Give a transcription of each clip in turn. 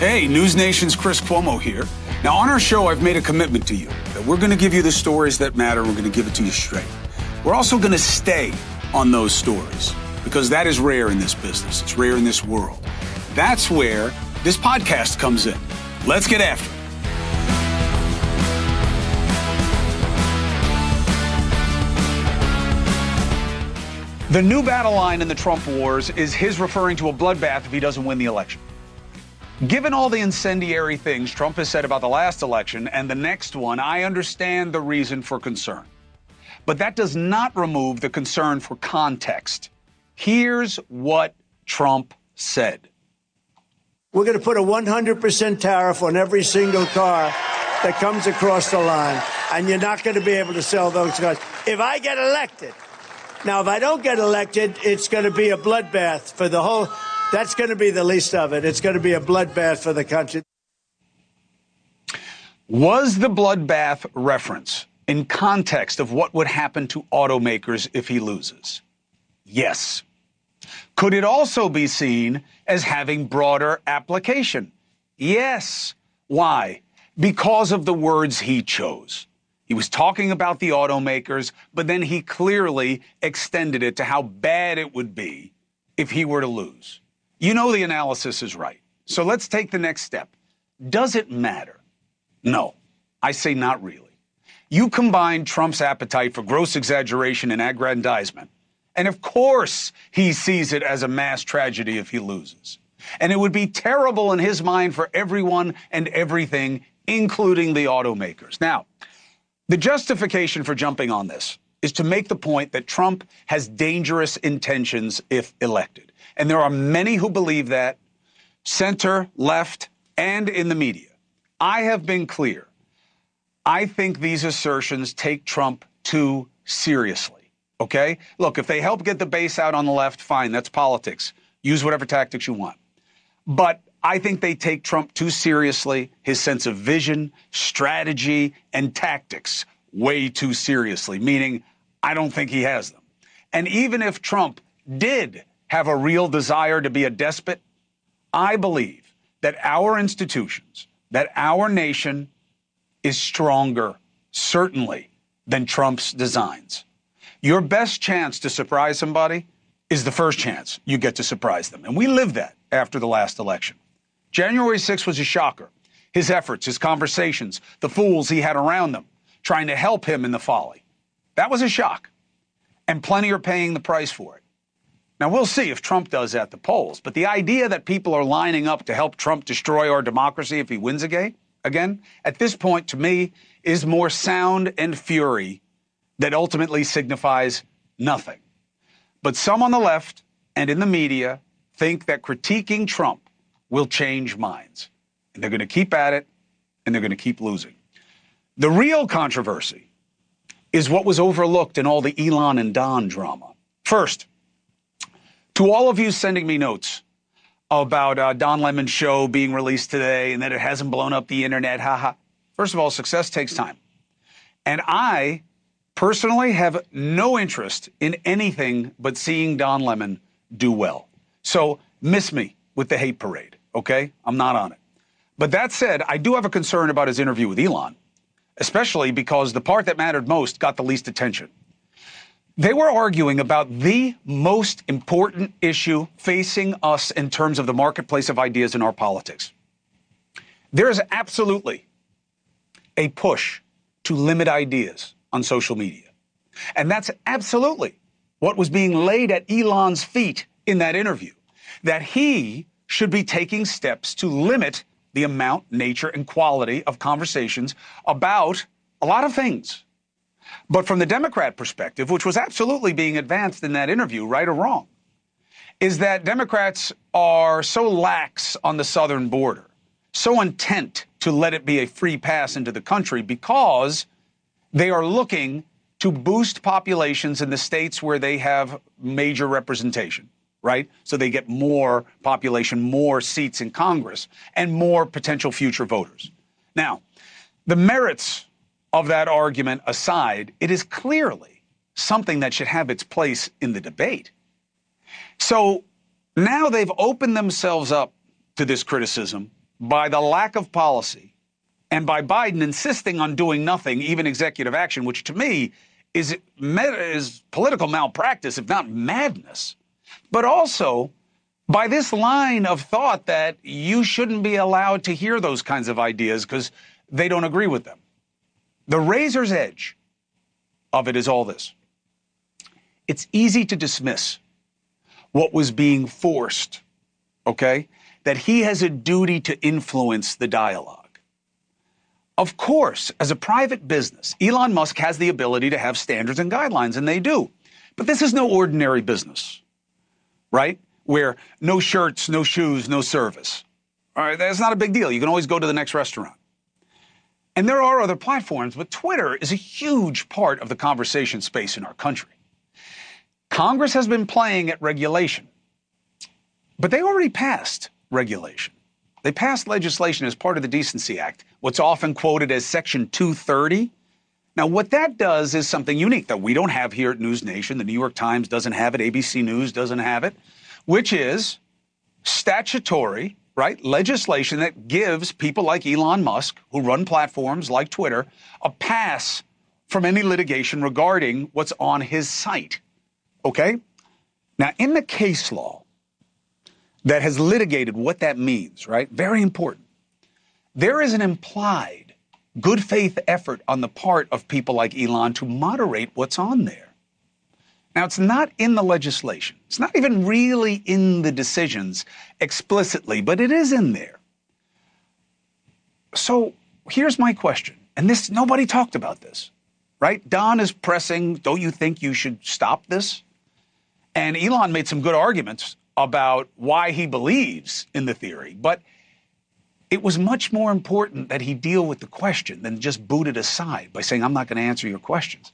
Hey, NewsNation's Chris Cuomo here. Now, on our show, I've made a commitment to you that we're going to give you the stories that matter. We're going to give it to you straight. We're also going to stay on those stories because that is rare in this business. It's rare in this world. That's where this podcast comes in. Let's get after it. The new battle line in the Trump wars is his referring to a bloodbath if he doesn't win the election. Given all the incendiary things Trump has said about the last election and the next one, I understand the reason for concern. But that does not remove the concern for context. Here's what Trump said. We're going to put a 100% tariff on every single car that comes across the line, and you're not going to be able to sell those cars if I get elected. Now, if I don't get elected, it's going to be a bloodbath for the whole. That's going to be the least of it. It's going to be a bloodbath for the country. Was the bloodbath reference in context of what would happen to automakers if he loses? Yes. Could it also be seen as having broader application? Yes. Why? Because of the words he chose. He was talking about the automakers, but then he clearly extended it to how bad it would be if he were to lose. You know the analysis is right. So let's take the next step. Does it matter? No, I say not really. You combine Trump's appetite for gross exaggeration and aggrandizement, and of course he sees it as a mass tragedy if he loses. And it would be terrible in his mind for everyone and everything, including the automakers. Now, the justification for jumping on this is to make the point that Trump has dangerous intentions if elected. And there are many who believe that, center, left, and in the media. I have been clear. I think these assertions take Trump too seriously, okay? Look, if they help get the base out on the left, fine, that's politics. Use whatever tactics you want. But I think they take Trump too seriously, his sense of vision, strategy, and tactics way too seriously, meaning I don't think he has them. And even if Trump did have a real desire to be a despot, I believe that our institutions, that our nation is stronger, certainly, than Trump's designs. Your best chance to surprise somebody is the first chance you get to surprise them. And we lived that after the last election. January 6th was a shocker. His efforts, his conversations, the fools he had around them, trying to help him in the folly. That was a shock. And plenty are paying the price for it. Now, we'll see if Trump does at the polls, but the idea that people are lining up to help Trump destroy our democracy if he wins again, at this point, to me, is more sound and fury that ultimately signifies nothing. But some on the left and in the media think that critiquing Trump will change minds. And they're going to keep at it, and they're going to keep losing. The real controversy is what was overlooked in all the Elon and Don drama. First, to all of you sending me notes about Don Lemon's show being released today and that it hasn't blown up the internet, haha. First of all, success takes time. And I personally have no interest in anything but seeing Don Lemon do well. So miss me with the hate parade, okay? I'm not on it. But that said, I do have a concern about his interview with Elon, especially because the part that mattered most got the least attention. They were arguing about the most important issue facing us in terms of the marketplace of ideas in our politics. There is absolutely a push to limit ideas on social media. And that's absolutely what was being laid at Elon's feet in that interview, that he should be taking steps to limit the amount, nature, and quality of conversations about a lot of things. But from the Democrat perspective, which was absolutely being advanced in that interview, right or wrong, is that Democrats are so lax on the southern border, so intent to let it be a free pass into the country because they are looking to boost populations in the states where they have major representation, right? So they get more population, more seats in Congress, and more potential future voters. Now, the merits of that argument aside, it is clearly something that should have its place in the debate. So now they've opened themselves up to this criticism by the lack of policy and by Biden insisting on doing nothing, even executive action, which to me is political malpractice, if not madness, but also by this line of thought that you shouldn't be allowed to hear those kinds of ideas because they don't agree with them. The razor's edge of it is all this. It's easy to dismiss what was being forced, okay? That he has a duty to influence the dialogue. Of course, as a private business, Elon Musk has the ability to have standards and guidelines, and they do. But this is no ordinary business, right? Where no shirts, no shoes, no service. All right, that's not a big deal. You can always go to the next restaurant. And there are other platforms, but Twitter is a huge part of the conversation space in our country. Congress has been playing at regulation, but they already passed regulation. They passed legislation as part of the Decency Act, what's often quoted as Section 230. Now, what that does is something unique that we don't have here at NewsNation. The New York Times doesn't have it. ABC News doesn't have it, which is statutory, right, legislation that gives people like Elon Musk, who run platforms like Twitter, a pass from any litigation regarding what's on his site. Okay? Now, in the case law that has litigated what that means, right? Very important. There is an implied good faith effort on the part of people like Elon to moderate what's on there. Now, it's not in the legislation. It's not even really in the decisions explicitly, but it is in there. So here's my question. And this, nobody talked about this, right? Don is pressing, don't you think you should stop this? And Elon made some good arguments about why he believes in the theory, but it was much more important that he deal with the question than just boot it aside by saying, I'm not going to answer your questions.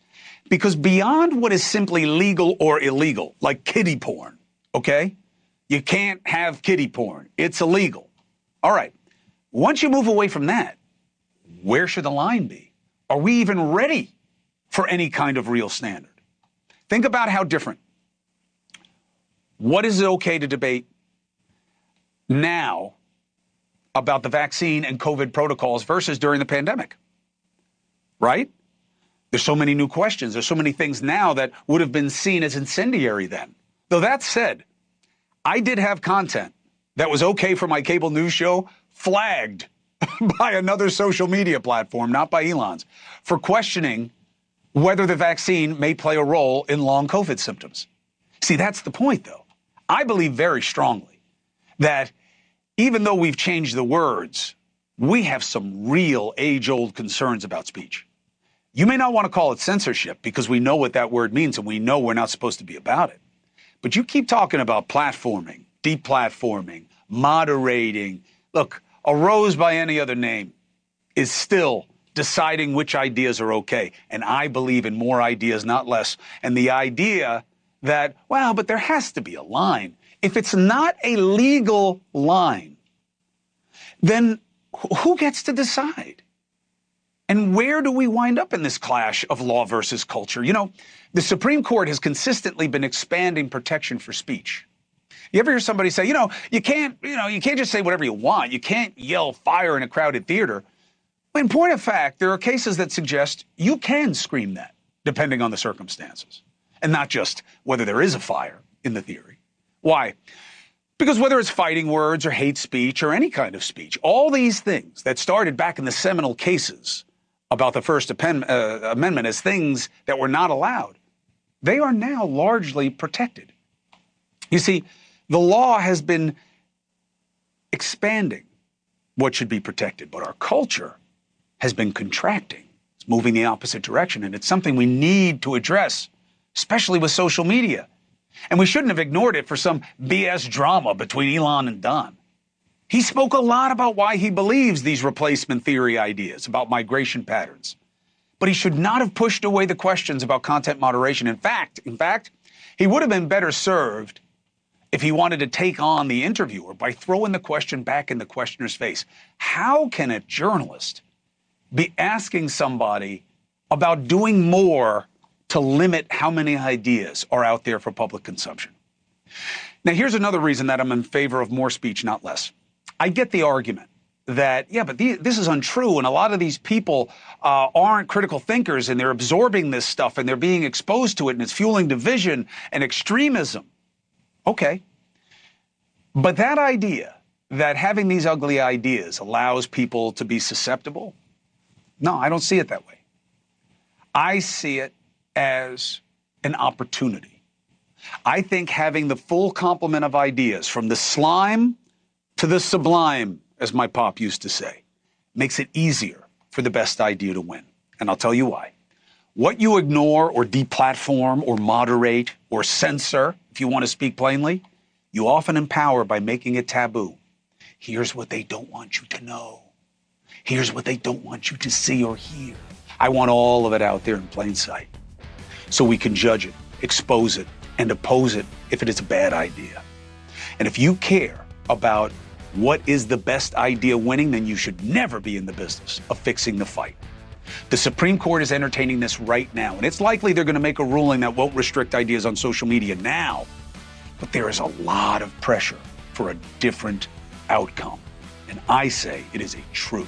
Because beyond what is simply legal or illegal, like kiddie porn, okay? You can't have kiddie porn. It's illegal. All right. Once you move away from that, where should the line be? Are we even ready for any kind of real standard? Think about how different. What is it okay to debate now about the vaccine and COVID protocols versus during the pandemic, right? There's so many new questions. There's so many things now that would have been seen as incendiary then. Though that said, I did have content that was okay for my cable news show flagged by another social media platform, not by Elon's, for questioning whether the vaccine may play a role in long COVID symptoms. See, that's the point, though. I believe very strongly that even though we've changed the words, we have some real age-old concerns about speech. You may not want to call it censorship because we know what that word means and we know we're not supposed to be about it. But you keep talking about platforming, deplatforming, moderating. Look, a rose by any other name is still deciding which ideas are okay. And I believe in more ideas, not less. And the idea that, well, but there has to be a line. If it's not a legal line, then who gets to decide? And where do we wind up in this clash of law versus culture? You know, the Supreme Court has consistently been expanding protection for speech. You ever hear somebody say, you can't just say whatever you want. You can't yell fire in a crowded theater. In point of fact, there are cases that suggest you can scream that, depending on the circumstances, and not just whether there is a fire in the theory. Why? Because whether it's fighting words or hate speech or any kind of speech, all these things that started back in the seminal cases about the First Amendment as things that were not allowed, they are now largely protected. You see, the law has been expanding what should be protected, but our culture has been contracting. It's moving the opposite direction, and it's something we need to address, especially with social media. And we shouldn't have ignored it for some BS drama between Elon and Don. He spoke a lot about why he believes these replacement theory ideas about migration patterns. But he should not have pushed away the questions about content moderation. In fact, he would have been better served if he wanted to take on the interviewer by throwing the question back in the questioner's face. How can a journalist be asking somebody about doing more to limit how many ideas are out there for public consumption? Now, here's another reason that I'm in favor of more speech, not less. I get the argument that, yeah, but this is untrue, and a lot of these people aren't critical thinkers, and they're absorbing this stuff, and they're being exposed to it, and it's fueling division and extremism. Okay. But that idea that having these ugly ideas allows people to be susceptible, no, I don't see it that way. I see it as an opportunity. I think having the full complement of ideas, from the slime to the sublime, as my pop used to say, makes it easier for the best idea to win. And I'll tell you why. What you ignore or deplatform or moderate or censor, if you want to speak plainly, you often empower by making it taboo. Here's what they don't want you to know. Here's what they don't want you to see or hear. I want all of it out there in plain sight, so we can judge it, expose it, and oppose it if it is a bad idea. And if you care about what is the best idea winning, then you should never be in the business of fixing the fight. The Supreme Court is entertaining this right now, and it's likely they're going to make a ruling that won't restrict ideas on social media now. But there is a lot of pressure for a different outcome. And I say it is a true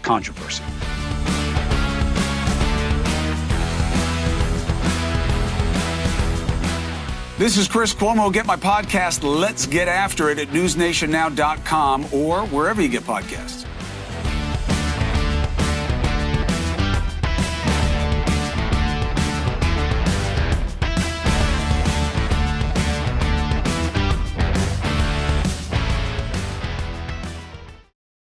controversy. This is Chris Cuomo. Get my podcast, Let's Get After It, at newsnationnow.com or wherever you get podcasts.